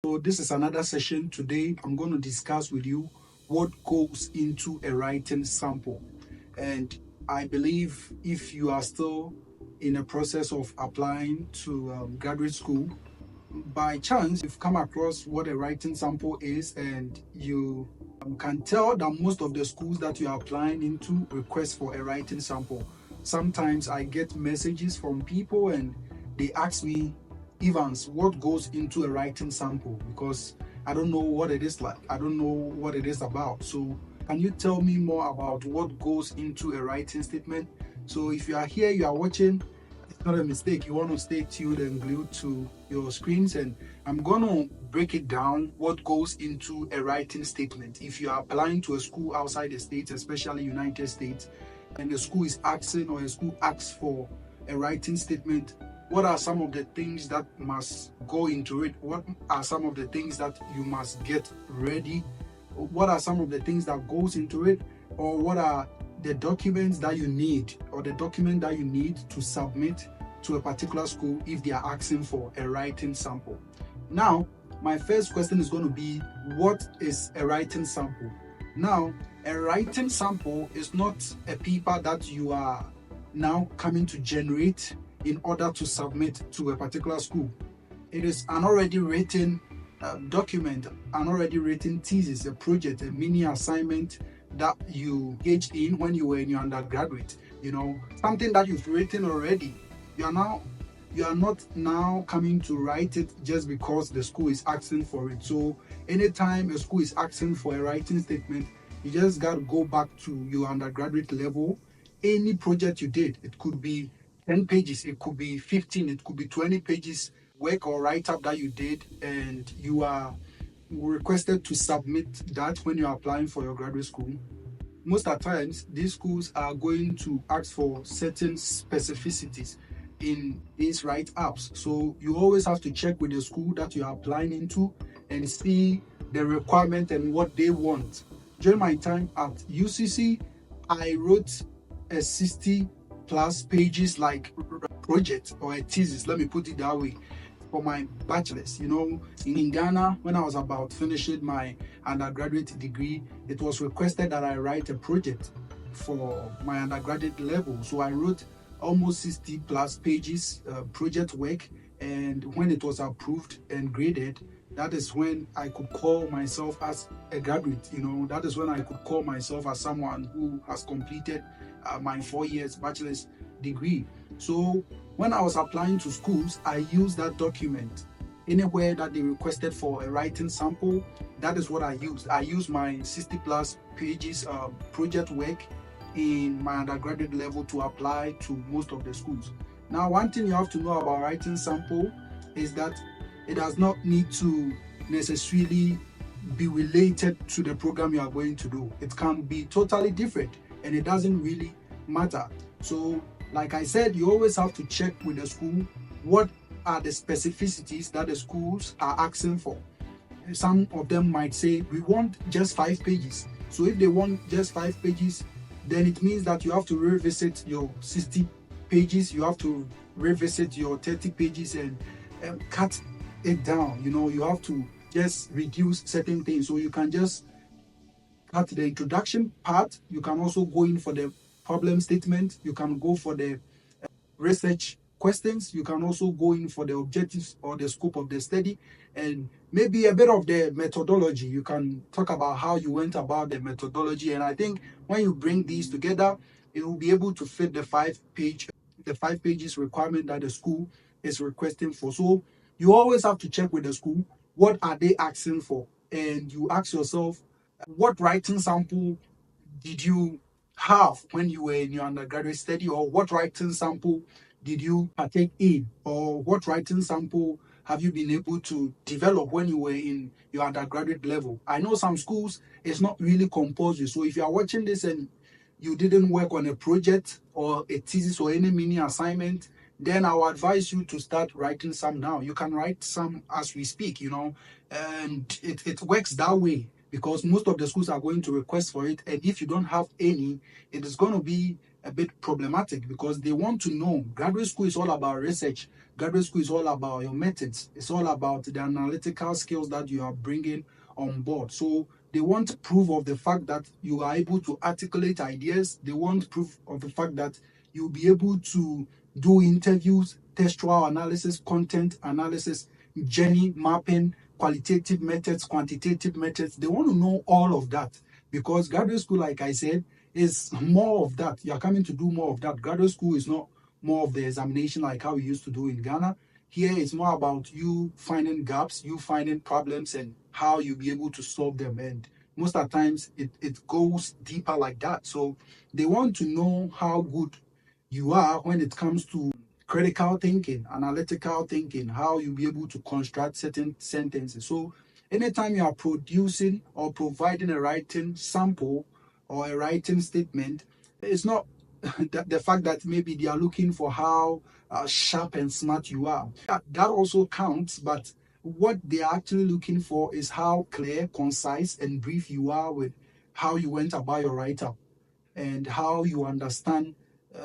So this is another session. Today I'm going to discuss with you what goes into a writing sample. And I believe if you are still in a process of applying to graduate school, by chance you've come across what a writing sample is, and you can tell that most of the schools that you are applying into request for a writing sample. Sometimes I get messages from people and they ask me, Evans, what goes into a writing sample? Because I don't know what it is like. I don't know what it is about. So can you tell me more about what goes into a writing statement? So if you are here, you are watching, it's not a mistake. You want to stay tuned and glued to your screens, and I'm going to break it down what goes into a writing statement. If you are applying to a school outside the States, especially United States, and the school is asking or a school asks for a writing statement, what are some of the things that must go into it? What are some of the things that you must get ready? What are some of the things that goes into it? Or what are the documents that you need, or the document that you need to submit to a particular school if they are asking for a writing sample? Now, my first question is going to be, what is a writing sample? Now, a writing sample is not a paper that you are now coming to generate in order to submit to a particular school. It is an already written document, an already written thesis, a project, a mini assignment that you engaged in when you were in your undergraduate. Something that you've written already. You are not now coming to write it just because the school is asking for it. So anytime a school is asking for a writing statement, you just got to go back to your undergraduate level. Any project you did, it could be 10 pages, it could be 15, it could be 20 pages work or write-up that you did, and you are requested to submit that when you're applying for your graduate school. Most of the times, these schools are going to ask for certain specificities in these write-ups. So you always have to check with the school that you are applying into and see the requirement and what they want. During my time at UCC, I wrote a 60 plus pages like project or a thesis, let me put it that way, for my bachelor's. In Ghana, when I was about finishing my undergraduate degree, it was requested that I write a project for my undergraduate level. So I wrote almost 60 plus pages project work, and when it was approved and graded, that is when I could call myself as a graduate. That is when I could call myself as someone who has completed my 4 years bachelor's degree. So when I was applying to schools, I used that document. Anywhere that they requested for a writing sample, that is what I used. I used my 60 plus pages project work in my undergraduate level to apply to most of the schools. Now, one thing you have to know about writing sample is that it does not need to necessarily be related to the program you are going to do. It can be totally different, and it doesn't really matter. So like I said, you always have to check with the school what are the specificities that the schools are asking for. Some of them might say, we want just 5 pages. So if they want just 5 pages, then it means that you have to revisit your 60 pages, you have to revisit your 30 pages and cut it down. You have to just reduce certain things. So you can just cut the introduction part. You can also go in for the problem statement. You can go for the research questions. You can also go in for the objectives or the scope of the study, and maybe a bit of the methodology. You can talk about how you went about the methodology. And I think when you bring these together, it will be able to fit the 5 pages requirement that the school is requesting for. So you always have to check with the school, what are they asking for? And you ask yourself, what writing sample did you have when you were in your undergraduate study, or what writing sample did you partake in, or what writing sample have you been able to develop when you were in your undergraduate level? I know some schools, it's not really compulsory. So if you are watching this and you didn't work on a project or a thesis or any mini assignment, then I will advise you to start writing some now. You can write some as we speak, and it works that way, because most of the schools are going to request for it. And if you don't have any, it is going to be a bit problematic because they want to know. Graduate school is all about research. Graduate school is all about your methods. It's all about the analytical skills that you are bringing on board. So they want proof of the fact that you are able to articulate ideas. They want proof of the fact that you'll be able to do interviews, textual analysis, content analysis, journey mapping, qualitative methods, quantitative methods. They want to know all of that because graduate school, like I said, is more of that. You're coming to do more of that. Graduate school is not more of the examination like how we used to do in Ghana. Here it's more about you finding gaps, you finding problems, and how you'll be able to solve them. And most of the times it goes deeper like that. So they want to know how good you are when it comes to critical thinking, analytical thinking, how you'll be able to construct certain sentences. So anytime you are producing or providing a writing sample or a writing statement, it's not the fact that maybe they are looking for how sharp and smart you are. That also counts, but what they are actually looking for is how clear, concise, and brief you are with how you went about your write-up and how you understand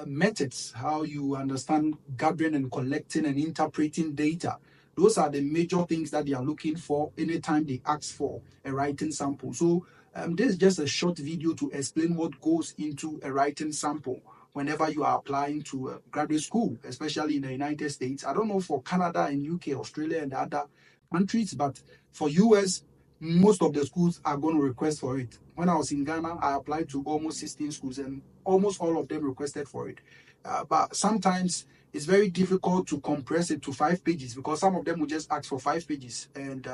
methods, how you understand gathering and collecting and interpreting data. Those are the major things that they are looking for anytime they ask for a writing sample. So this is just a short video to explain what goes into a writing sample whenever you are applying to a graduate school, especially in the United States. I don't know for Canada and UK, Australia, and other countries, but for US, most of the schools are going to request for it. When I was in Ghana, I applied to almost 16 schools and almost all of them requested for it. But sometimes it's very difficult to compress it to 5 pages because some of them will just ask for 5 pages. And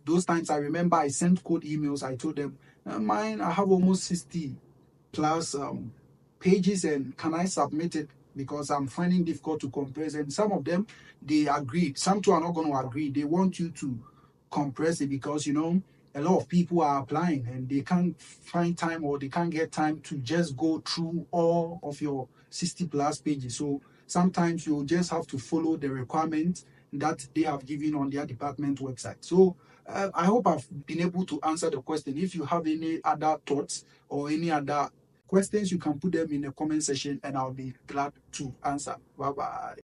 those times I remember I sent code emails. I told them, mine, I have almost 60 plus pages and can I submit it? Because I'm finding difficult to compress. And some of them, they agreed. Some two are not going to agree. They want you to compress it because, you know, a lot of people are applying and they can't find time or they can't get time to just go through all of your 60 plus pages. So sometimes you just have to follow the requirements that they have given on their department website. So I hope I've been able to answer the question. If you have any other thoughts or any other questions, you can put them in the comment section and I'll be glad to answer. Bye bye.